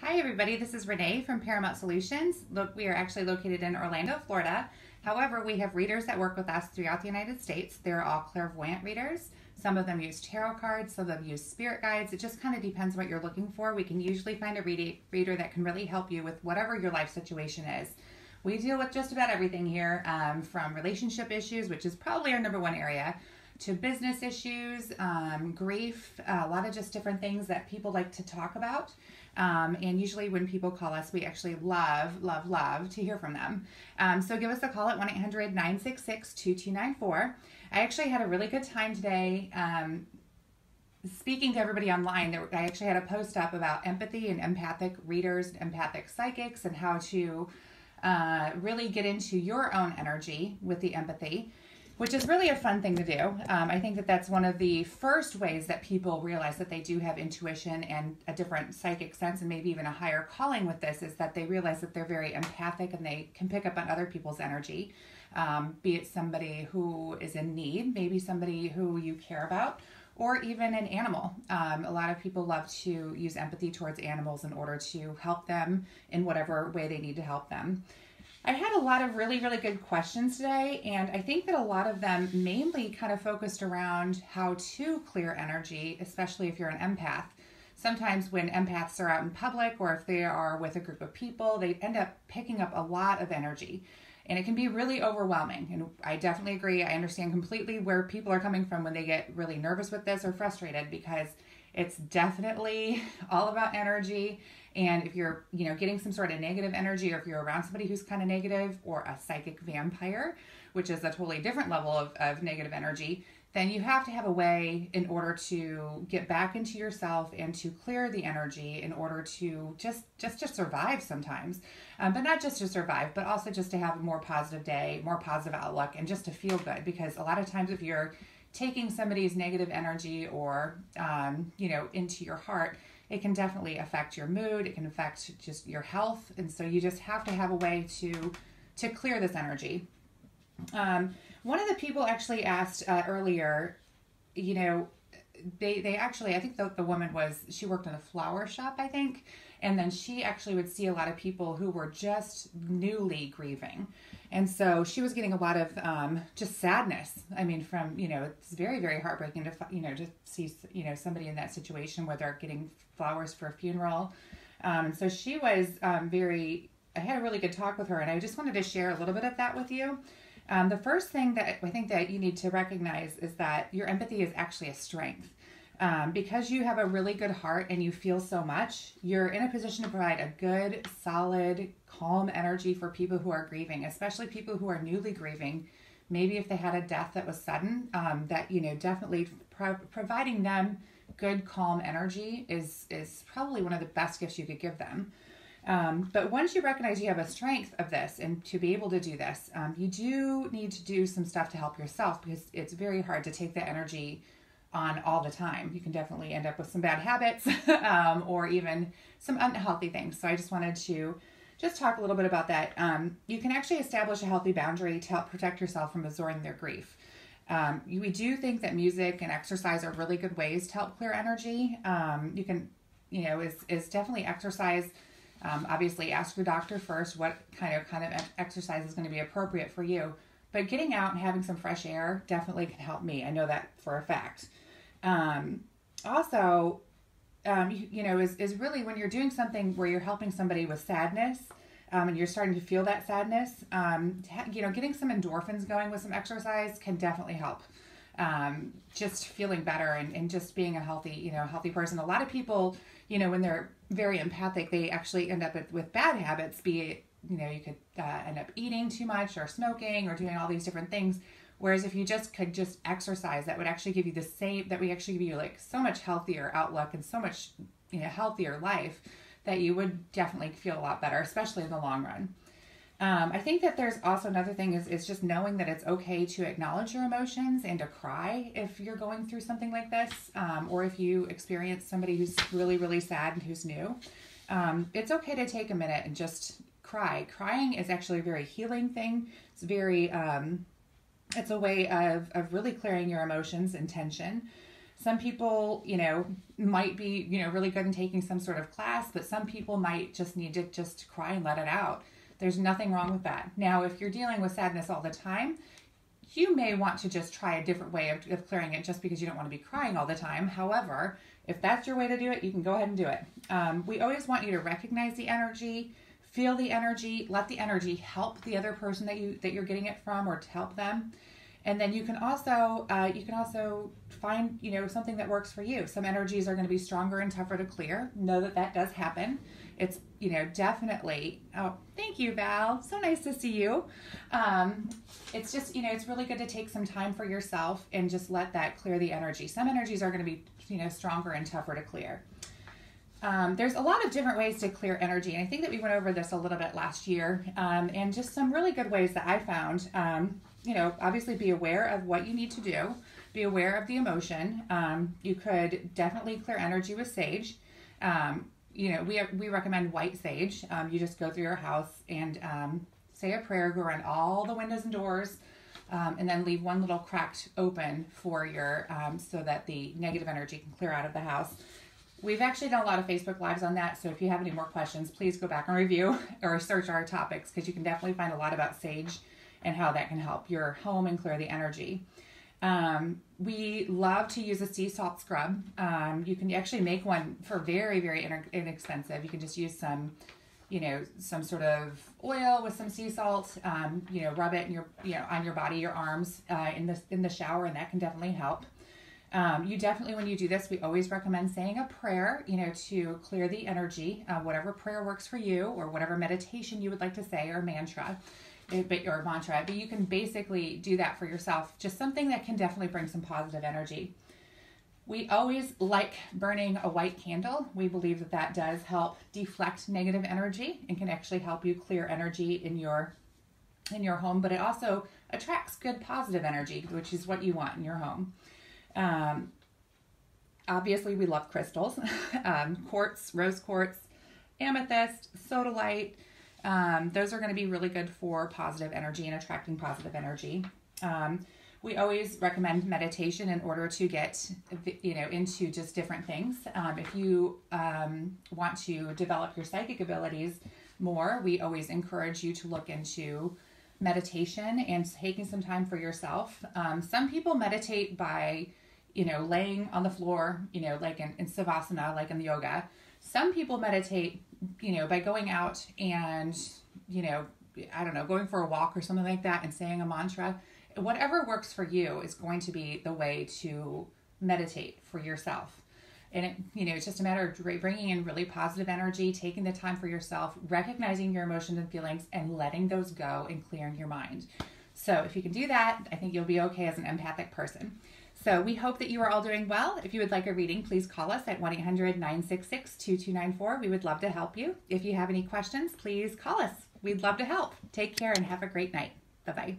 Hi everybody, this is Renee from Paramount Solutions. Look, we are actually located in Orlando, Florida. However, we have readers that work with us throughout the United States. They're all clairvoyant readers. Some of them use tarot cards, some of them use spirit guides. It just kind of depends what you're looking for. We can usually find a reader that can really help you with whatever your life situation is. We deal with just about everything here, from relationship issues, which is probably our number one area, to business issues, grief, a lot of just different things that people like to talk about. And usually when people call us, we actually love to hear from them. So give us a call at 1-800-966-2294. I actually had a really good time today speaking to everybody online. I actually had a post up about empathy and empathic readers, empathic psychics, and how to really get into your own energy with the empathy, which is really a fun thing to do. I think that that's one of the first ways that people realize that they do have intuition and a different psychic sense, and maybe even a higher calling with this, is that they realize that they're very empathic and they can pick up on other people's energy, be it somebody who is in need, maybe somebody who you care about, or even an animal. A lot of people love to use empathy towards animals in order to help them in whatever way they need to help them. I had a lot of really good questions today, and I think that a lot of them mainly kind of focused around how to clear energy, especially if you're an empath. Sometimes when empaths are out in public, or if they are with a group of people, they end up picking up a lot of energy, and it can be really overwhelming. And I definitely agree. I understand completely where people are coming from when they get really nervous with this or frustrated, because it's definitely all about energy. And if you're, getting some sort of negative energy, or if you're around somebody who's kind of negative, or a psychic vampire, which is a totally different level of negative energy, then you have to have a way in order to get back into yourself and to clear the energy in order to just to survive sometimes. But not just to survive, but also just to have a more positive day, more positive outlook, and just to feel good. Because a lot of times if you're taking somebody's negative energy or, into your heart, it can definitely affect your mood. It can affect just your health. And so you just have to have a way to clear this energy. One of the people actually asked earlier, they actually, I think the woman she worked in a flower shop, I think. And then she actually would see a lot of people who were just newly grieving. And so she was getting a lot of just sadness. I mean, from, it's very heartbreaking to, to see, somebody in that situation where they're getting flowers for a funeral. So she was I had a really good talk with her, and I just wanted to share a little bit of that with you. The first thing that I think that you need to recognize is that your empathy is actually a strength. Because you have a really good heart and you feel so much, you're in a position to provide a good, solid, calm energy for people who are grieving, especially people who are newly grieving. Maybe if they had a death that was sudden, definitely providing them good, calm energy is probably one of the best gifts you could give them. But once you recognize you have a strength of this, and to be able to do this, you do need to do some stuff to help yourself, because it's very hard to take that energy on all the time. You can definitely end up with some bad habits or even some unhealthy things. So I just wanted to just talk a little bit about that. You can actually establish a healthy boundary to help protect yourself from absorbing their grief. We do think that music and exercise are really good ways to help clear energy. You can, is definitely exercise. Obviously ask your doctor first what kind of exercise is going to be appropriate for you. But getting out and having some fresh air definitely can help me. I know that for a fact. Is really when you're doing something where you're helping somebody with sadness, and you're starting to feel that sadness, getting some endorphins going with some exercise can definitely help. Just feeling better and just being a healthy person. A lot of people, when they're very empathic, they actually end up with bad habits, be it, you could end up eating too much or smoking or doing all these different things. Whereas if you could just exercise, that would actually give you like so much healthier outlook and so much, healthier life, that you would definitely feel a lot better, especially in the long run. I think that there's also another thing is just knowing that it's okay to acknowledge your emotions and to cry if you're going through something like this, or if you experience somebody who's really sad and who's new. It's okay to take a minute and just cry. Crying is actually a very healing thing. It's a way of really clearing your emotions and tension. Some people, might be, really good in taking some sort of class, but some people might just need to just cry and let it out. There's nothing wrong with that. Now, if you're dealing with sadness all the time, you may want to just try a different way of clearing it just because you don't want to be crying all the time. However, if that's your way to do it, you can go ahead and do it. We always want you to recognize the energy, feel the energy, let the energy help the other person that you're getting it from, or to help them. And then you can also find, something that works for you. Some energies are going to be stronger and tougher to clear. Know that does happen. It's, definitely, oh, thank you, Val. So nice to see you. It's just, it's really good to take some time for yourself and just let that clear the energy. Some energies are going to be, stronger and tougher to clear. There's a lot of different ways to clear energy. And I think that we went over this a little bit last year, and just some really good ways that I found. Obviously be aware of what you need to do. Be aware of the emotion. You could definitely clear energy with sage. We recommend white sage. You just go through your house and say a prayer, go around all the windows and doors, and then leave one little crack open for your so that the negative energy can clear out of the house. We've actually done a lot of Facebook Lives on that, so if you have any more questions, please go back and review or search our topics, because you can definitely find a lot about sage and how that can help your home and clear the energy. We love to use a sea salt scrub. You can actually make one for very, very inexpensive. You can just use some sort of oil with some sea salt, rub it in on your body, your arms, in the shower, and that can definitely help. You definitely, when you do this, we always recommend saying a prayer, to clear the energy, whatever prayer works for you, or whatever meditation you would like to say, or mantra. But you can basically do that for yourself. Just something that can definitely bring some positive energy. We always like burning a white candle. We believe that does help deflect negative energy and can actually help you clear energy in your home, but it also attracts good positive energy, which is what you want in your home. Obviously we love crystals, quartz, rose quartz, amethyst, sodalite. Those are going to be really good for positive energy and attracting positive energy. We always recommend meditation in order to get, into just different things. If you want to develop your psychic abilities more, we always encourage you to look into meditation and taking some time for yourself. Some people meditate by, laying on the floor, like in savasana, like in the yoga. Some people meditate, by going out and, going for a walk or something like that and saying a mantra. Whatever works for you is going to be the way to meditate for yourself. And it's just a matter of bringing in really positive energy, taking the time for yourself, recognizing your emotions and feelings, and letting those go and clearing your mind. So if you can do that, I think you'll be okay as an empathic person. So we hope that you are all doing well. If you would like a reading, please call us at 1-800-966-2294. We would love to help you. If you have any questions, please call us. We'd love to help. Take care and have a great night. Bye-bye.